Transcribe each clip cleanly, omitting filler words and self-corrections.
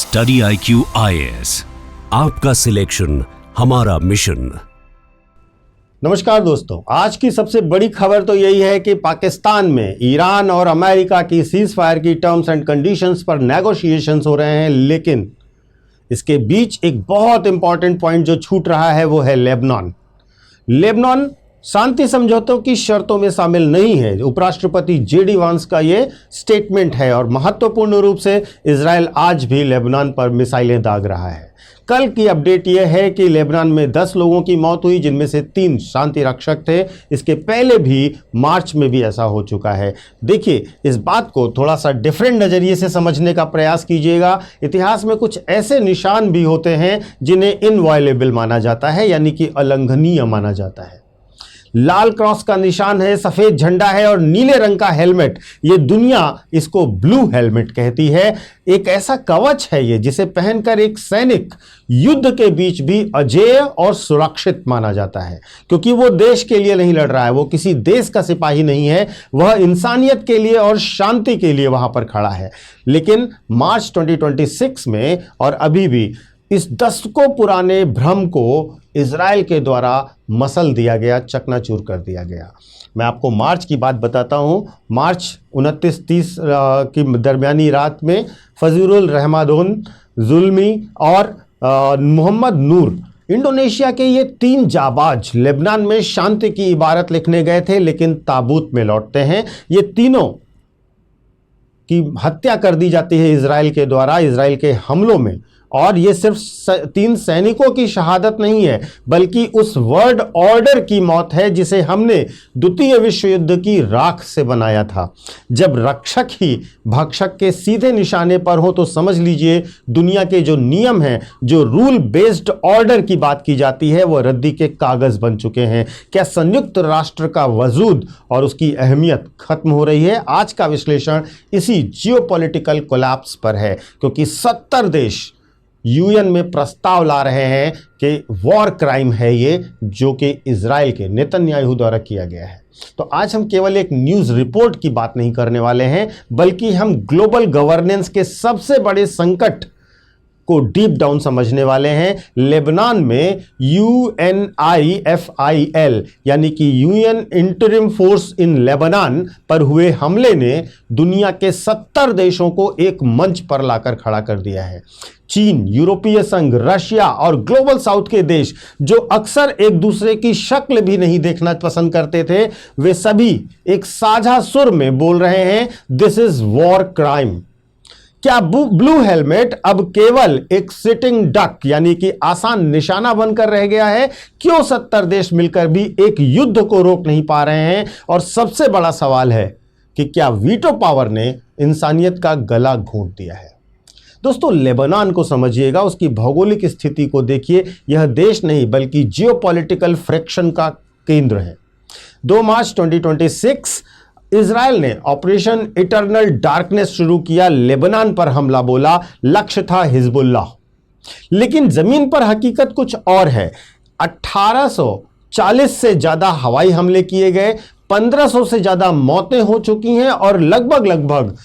Study IQ IAS, आपका selection हमारा mission. नमस्कार दोस्तों, आज की सबसे बड़ी खबर तो यही है कि पाकिस्तान में ईरान और अमेरिका की सीज फायर की टर्म्स एंड कंडीशंस पर नेगोशिएशंस हो रहे हैं, लेकिन इसके बीच एक बहुत इंपॉर्टेंट पॉइंट जो छूट रहा है वो है लेबनान। लेबनान शांति समझौतों की शर्तों में शामिल नहीं है। उपराष्ट्रपति JD वांस का ये स्टेटमेंट है और महत्वपूर्ण रूप से इजराइल आज भी लेबनान पर मिसाइलें दाग रहा है। कल की अपडेट यह है कि लेबनान में 10 लोगों की मौत हुई, जिनमें से 3 शांति रक्षक थे। इसके पहले भी मार्च में भी ऐसा हो चुका है। देखिए, इस बात को थोड़ा सा डिफरेंट नज़रिए से समझने का प्रयास कीजिएगा। इतिहास में कुछ ऐसे निशान भी होते हैं जिन्हें इनवायलेबल माना जाता है, यानी कि अलंघनीय माना जाता है। लाल क्रॉस का निशान है, सफेद झंडा है और नीले रंग का हेलमेट। ये दुनिया इसको ब्लू हेलमेट कहती है। एक ऐसा कवच है ये जिसे पहनकर एक सैनिक युद्ध के बीच भी अजेय और सुरक्षित माना जाता है, क्योंकि वो देश के लिए नहीं लड़ रहा है, वो किसी देश का सिपाही नहीं है, वह इंसानियत के लिए और शांति के लिए वहां पर खड़ा है। लेकिन मार्च 2026 में और अभी भी इस दशकों पुराने भ्रम को इजराइल के द्वारा मसल दिया गया, चकनाचूर कर दिया गया। मैं आपको मार्च की बात बताता हूं। मार्च 29-30 की दरमियानी रात में फजीरुल रहमादोन जुल्मी और मोहम्मद नूर, इंडोनेशिया के ये 3 जाबाज लेबनान में शांति की इबारत लिखने गए थे, लेकिन ताबूत में लौटते हैं। ये तीनों की हत्या कर दी जाती है इजराइल के द्वारा, इजराइल के हमलों में। और ये सिर्फ 3 सैनिकों की शहादत नहीं है, बल्कि उस वर्ल्ड ऑर्डर की मौत है जिसे हमने द्वितीय विश्व युद्ध की राख से बनाया था। जब रक्षक ही भक्षक के सीधे निशाने पर हो तो समझ लीजिए दुनिया के जो नियम हैं, जो रूल बेस्ड ऑर्डर की बात की जाती है, वो रद्दी के कागज बन चुके हैं। क्या संयुक्त राष्ट्र का वजूद और उसकी अहमियत खत्म हो रही है? आज का विश्लेषण इसी जियोपॉलिटिकल कोलैप्स पर है, क्योंकि 70 देश UN में प्रस्ताव ला रहे हैं कि वॉर क्राइम है ये, जो कि इजराइल के नेतन्याहू द्वारा किया गया है। तो आज हम केवल एक न्यूज़ रिपोर्ट की बात नहीं करने वाले हैं, बल्कि हम ग्लोबल गवर्नेंस के सबसे बड़े संकट को डीप डाउन समझने वाले हैं। लेबनान में UNIFIL यानी कि UN interim force in Lebanon पर हुए हमले ने दुनिया के 70 देशों को एक मंच पर लाकर खड़ा कर दिया है। चीन, यूरोपीय संघ, रशिया और ग्लोबल साउथ के देश, जो अक्सर एक दूसरे की शक्ल भी नहीं देखना पसंद करते थे, वे सभी एक साझा सुर में बोल रहे हैं, दिस इज वॉर क्राइम। क्या ब्लू हेलमेट अब केवल एक सिटिंग डक यानी कि आसान निशाना बनकर रह गया है? क्यों 70 देश मिलकर भी एक युद्ध को रोक नहीं पा रहे हैं? और सबसे बड़ा सवाल है कि क्या वीटो पावर ने इंसानियत का गला घोंट दिया है? दोस्तों, लेबनान को समझिएगा, उसकी भौगोलिक स्थिति को देखिए। यह देश नहीं बल्कि जियोपॉलिटिकल फ्रिक्शन का केंद्र है। 2 मार्च 2026 इजराइल ने ऑपरेशन इटर्नल डार्कनेस शुरू किया, लेबनान पर हमला बोला, लक्ष्य था हिजबुल्लाह। लेकिन जमीन पर हकीकत कुछ और है। 1840 से ज्यादा हवाई हमले किए गए, 1500 से ज्यादा मौतें हो चुकी हैं और लगभग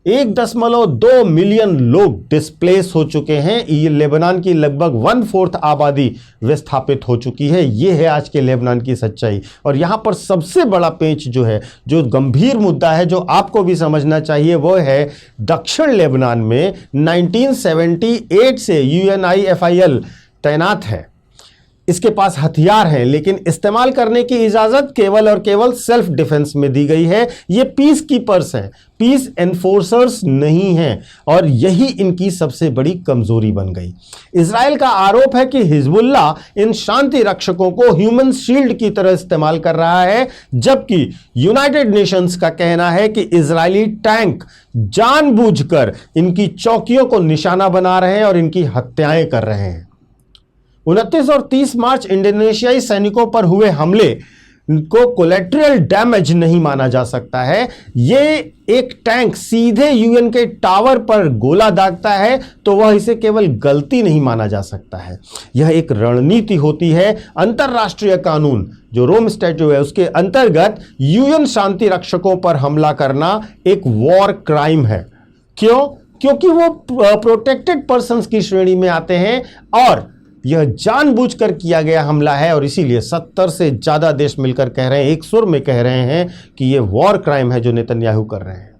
1.2 मिलियन लोग डिस्प्लेस हो चुके हैं। ये लेबनान की लगभग 1/4 आबादी विस्थापित हो चुकी है। ये है आज के लेबनान की सच्चाई। और यहाँ पर सबसे बड़ा पेंच जो है, जो गंभीर मुद्दा है, जो आपको भी समझना चाहिए, वो है दक्षिण लेबनान में 1978 से UNIFIL तैनात है। इसके पास हथियार हैं, लेकिन इस्तेमाल करने की इजाजत केवल और केवल सेल्फ डिफेंस में दी गई है। ये पीस कीपर्स हैं, पीस एनफोर्सर्स नहीं हैं, और यही इनकी सबसे बड़ी कमजोरी बन गई। इजराइल का आरोप है कि हिजबुल्लाह इन शांति रक्षकों को ह्यूमन शील्ड की तरह इस्तेमाल कर रहा है, जबकि यूनाइटेड नेशंस का कहना है कि इजरायली टैंक जानबूझकर इनकी चौकियों को निशाना बना रहे हैं और इनकी हत्याएं कर रहे हैं। 29 और 30 मार्च इंडोनेशियाई सैनिकों पर हुए हमले को कोलेट्रल डैमेज नहीं माना जा सकता है। ये एक टैंक सीधे UN के टावर पर गोला दागता है तो वह इसे केवल गलती नहीं माना जा सकता है। यह एक रणनीति होती है। अंतरराष्ट्रीय कानून जो रोम स्टैट्यूट है उसके अंतर्गत UN शांति रक्षकों पर हमला करना एक वॉर क्राइम है। क्यों? क्योंकि वो प्रोटेक्टेड पर्सन्स की श्रेणी में आते हैं और यह जानबूझकर किया गया हमला है। और इसीलिए 70 से ज़्यादा देश मिलकर कह रहे हैं, एक सुर में कह रहे हैं कि ये वॉर क्राइम है जो नेतन्याहू कर रहे हैं।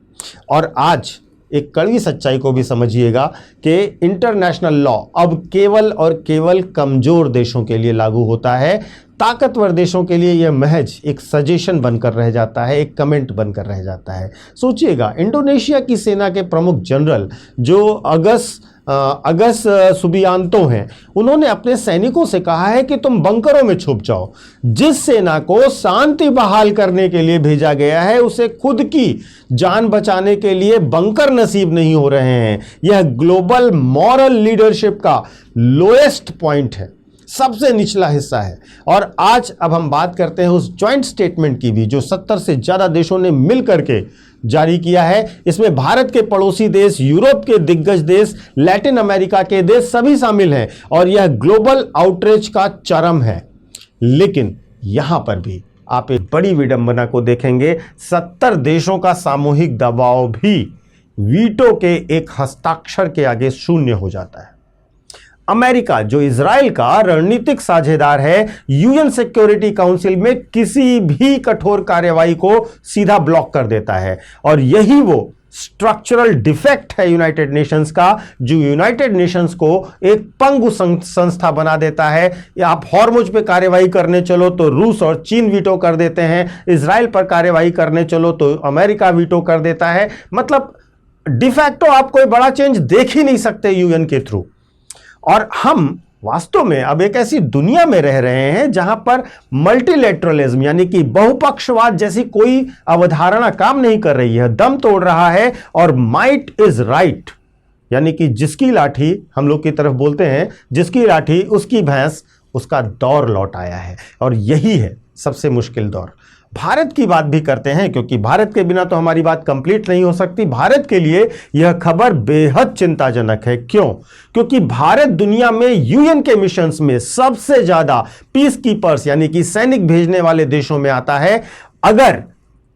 और आज एक कड़वी सच्चाई को भी समझिएगा कि इंटरनेशनल लॉ अब केवल और केवल कमज़ोर देशों के लिए लागू होता है। ताकतवर देशों के लिए यह महज एक सजेशन बनकर रह जाता है, एक कमेंट बनकर रह जाता है। सोचिएगा, इंडोनेशिया की सेना के प्रमुख जनरल जो अगस सुबियांतो हैं, उन्होंने अपने सैनिकों से कहा है कि तुम बंकरों में छुप जाओ। जिस सेना को शांति बहाल करने के लिए भेजा गया है उसे खुद की जान बचाने के लिए बंकर नसीब नहीं हो रहे हैं। यह ग्लोबल मॉरल लीडरशिप का लोएस्ट पॉइंट है, सबसे निचला हिस्सा है। और आज अब हम बात करते हैं उस जॉइंट स्टेटमेंट की भी जो 70 से ज़्यादा देशों ने मिल करके जारी किया है। इसमें भारत के पड़ोसी देश, यूरोप के दिग्गज देश, लैटिन अमेरिका के देश सभी शामिल हैं और यह ग्लोबल आउटरीच का चरम है। लेकिन यहां पर भी आप एक बड़ी विडंबना को देखेंगे, 70 देशों का सामूहिक दबाव भी वीटो के एक हस्ताक्षर के आगे शून्य हो जाता है। अमेरिका, जो इजराइल का रणनीतिक साझेदार है, यूएन सिक्योरिटी काउंसिल में किसी भी कठोर कार्यवाही को सीधा ब्लॉक कर देता है। और यही वो स्ट्रक्चरल डिफेक्ट है यूनाइटेड नेशंस का, जो यूनाइटेड नेशंस को एक पंगु संस्था बना देता है। आप हॉर्मुज पे कार्यवाही करने चलो तो रूस और चीन वीटो कर देते हैं, इजराइल पर कार्यवाही करने चलो तो अमेरिका वीटो कर देता है। मतलब डिफैक्टो आप कोई बड़ा चेंज देख ही नहीं सकते यूएन के थ्रू। और हम वास्तव में अब एक ऐसी दुनिया में रह रहे हैं जहां पर मल्टीलेटरलिज्म यानी कि बहुपक्षवाद जैसी कोई अवधारणा काम नहीं कर रही है, दम तोड़ रहा है। और माइट इज राइट, यानी कि जिसकी लाठी, हम लोग की तरफ बोलते हैं, जिसकी लाठी उसकी भैंस, उसका दौर लौट आया है। और यही है सबसे मुश्किल दौर। भारत की बात भी करते हैं क्योंकि भारत के बिना तो हमारी बात कंप्लीट नहीं हो सकती। भारत के लिए यह खबर बेहद चिंताजनक है। क्यों? क्योंकि भारत दुनिया में यूएन के मिशंस में सबसे ज्यादा पीस कीपर्स यानी कि सैनिक भेजने वाले देशों में आता है। अगर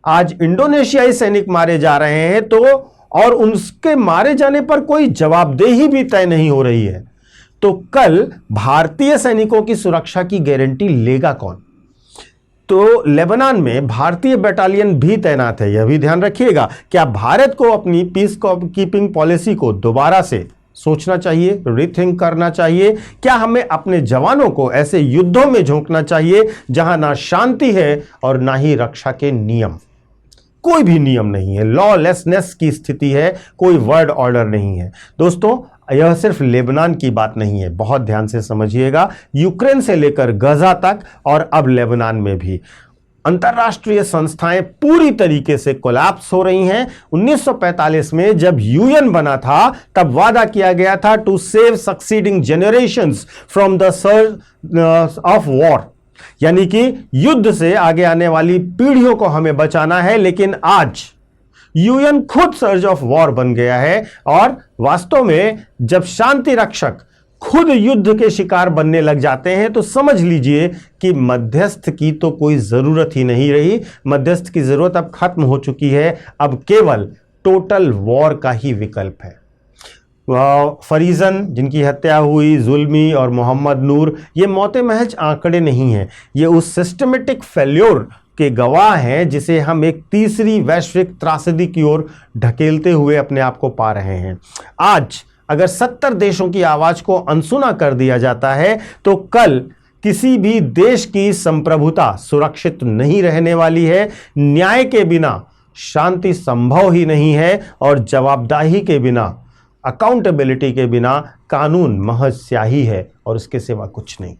आज इंडोनेशियाई सैनिक मारे जा रहे हैं तो, और उनके मारे जाने पर कोई जवाबदेही भी तय नहीं हो रही है, तो कल भारतीय सैनिकों की सुरक्षा की गारंटी लेगा कौन? तो लेबनान में भारतीय बटालियन भी तैनात है, यह भी ध्यान रखिएगा। क्या भारत को अपनी पीस कीपिंग पॉलिसी को दोबारा से सोचना चाहिए, रीथिंक करना चाहिए? क्या हमें अपने जवानों को ऐसे युद्धों में झोंकना चाहिए जहां ना शांति है और ना ही रक्षा के नियम? कोई भी नियम नहीं है, लॉलेसनेस की स्थिति है, कोई वर्ड ऑर्डर नहीं है। दोस्तों, यह सिर्फ लेबनान की बात नहीं है, बहुत ध्यान से समझिएगा। यूक्रेन से लेकर गजा तक और अब लेबनान में भी अंतर्राष्ट्रीय संस्थाएं पूरी तरीके से कोलैप्स हो रही हैं। 1945 में जब यूएन बना था तब वादा किया गया था to save succeeding generations from the surge of war, यानी कि युद्ध से आगे आने वाली पीढ़ियों को हमें बचाना है। लेकिन आज यूएन खुद सर्ज ऑफ वॉर बन गया है और वास्तव में जब शांति रक्षक खुद युद्ध के शिकार बनने लग जाते हैं तो समझ लीजिए कि मध्यस्थ की तो कोई जरूरत ही नहीं रही। मध्यस्थ की जरूरत अब खत्म हो चुकी है, अब केवल टोटल वॉर का ही विकल्प है। फरीजन जिनकी हत्या हुई, जुल्मी और मोहम्मद नूर, ये मौतें महज आंकड़े नहीं हैं, ये उस सिस्टमेटिक फेल्योर के गवाह हैं जिसे हम एक तीसरी वैश्विक त्रासदी की ओर ढकेलते हुए अपने आप को पा रहे हैं। आज अगर 70 देशों की आवाज को अनसुना कर दिया जाता है तो कल किसी भी देश की संप्रभुता सुरक्षित नहीं रहने वाली है। न्याय के बिना शांति संभव ही नहीं है और जवाबदेही के बिना, अकाउंटेबिलिटी के बिना कानून महज स्याही है और इसके सिवा कुछ नहीं।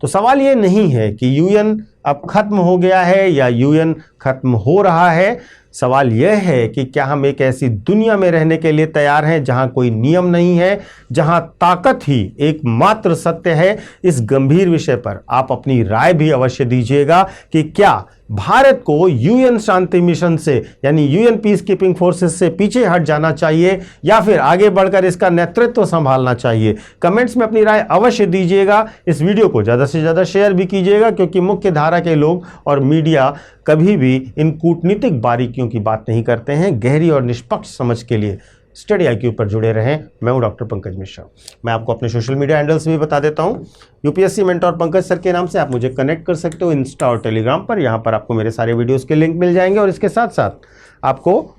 तो सवाल ये नहीं है कि यूएन अब खत्म हो गया है या यूएन खत्म हो रहा है। सवाल यह है कि क्या हम एक ऐसी दुनिया में रहने के लिए तैयार हैं जहां कोई नियम नहीं है, जहां ताकत ही एकमात्र सत्य है। इस गंभीर विषय पर आप अपनी राय भी अवश्य दीजिएगा कि क्या भारत को यूएन शांति मिशन से यानी यूएन पीस कीपिंग फोर्सेस से पीछे हट जाना चाहिए या फिर आगे बढ़कर इसका नेतृत्व संभालना चाहिए। कमेंट्स में अपनी राय अवश्य दीजिएगा। इस वीडियो को ज़्यादा से ज़्यादा शेयर भी कीजिएगा क्योंकि मुख्य धारा के लोग और मीडिया कभी भी इन कूटनीतिक बारीकियों की बात नहीं करते हैं। गहरी और निष्पक्ष समझ के लिए स्टडी IQ पर जुड़े रहें। मैं हूं डॉक्टर पंकज मिश्रा। मैं आपको अपने सोशल मीडिया हैंडल्स भी बता देता हूं। यूपीएससी मेंटोर पंकज सर के नाम से आप मुझे कनेक्ट कर सकते हो इंस्टा और टेलीग्राम पर। यहां पर आपको मेरे सारे वीडियोस के लिंक मिल जाएंगे और इसके साथ साथ आपको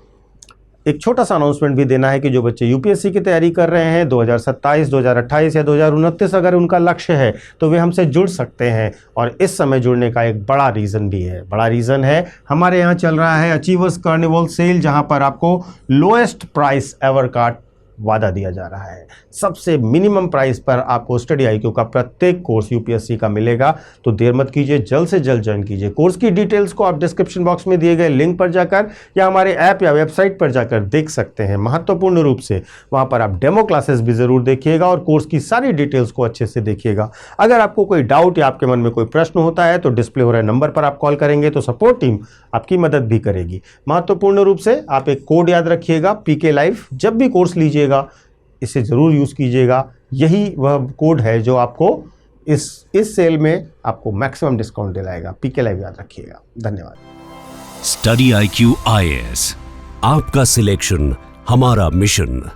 एक छोटा सा अनाउंसमेंट भी देना है कि जो बच्चे यूपीएससी की तैयारी कर रहे हैं 2027, 2028 या 2029 अगर उनका लक्ष्य है तो वे हमसे जुड़ सकते हैं। और इस समय जुड़ने का एक बड़ा रीज़न भी है। बड़ा रीज़न है हमारे यहाँ चल रहा है अचीवर्स कार्निवल सेल, जहाँ पर आपको लोएस्ट प्राइस एवर का वादा दिया जा रहा है। सबसे मिनिमम प्राइस पर आपको स्टडी IQ का प्रत्येक कोर्स यूपीएससी का मिलेगा। तो देर मत कीजिए, जल्द से जल्द ज्वाइन कीजिए। कोर्स की डिटेल्स को आप डिस्क्रिप्शन बॉक्स में दिए गए लिंक पर जाकर या हमारे ऐप या वेबसाइट पर जाकर देख सकते हैं। महत्वपूर्ण रूप से वहां पर आप डेमो क्लासेस भी जरूर देखिएगा और कोर्स की सारी डिटेल्स को अच्छे से देखिएगा। अगर आपको कोई डाउट या आपके मन में कोई प्रश्न होता है तो डिस्प्ले हो रहे नंबर पर आप कॉल करेंगे तो सपोर्ट टीम आपकी मदद भी करेगी। महत्वपूर्ण रूप से आप एक कोड याद रखिएगा, PK लाइव। जब भी कोर्स लीजिएगा इसे जरूर यूज कीजिएगा। यही वह कोड है जो आपको इस सेल में आपको मैक्सिमम डिस्काउंट दिलाएगा। PK लाइव याद रखिएगा। धन्यवाद। स्टडी IQ IAS, आपका सिलेक्शन हमारा मिशन।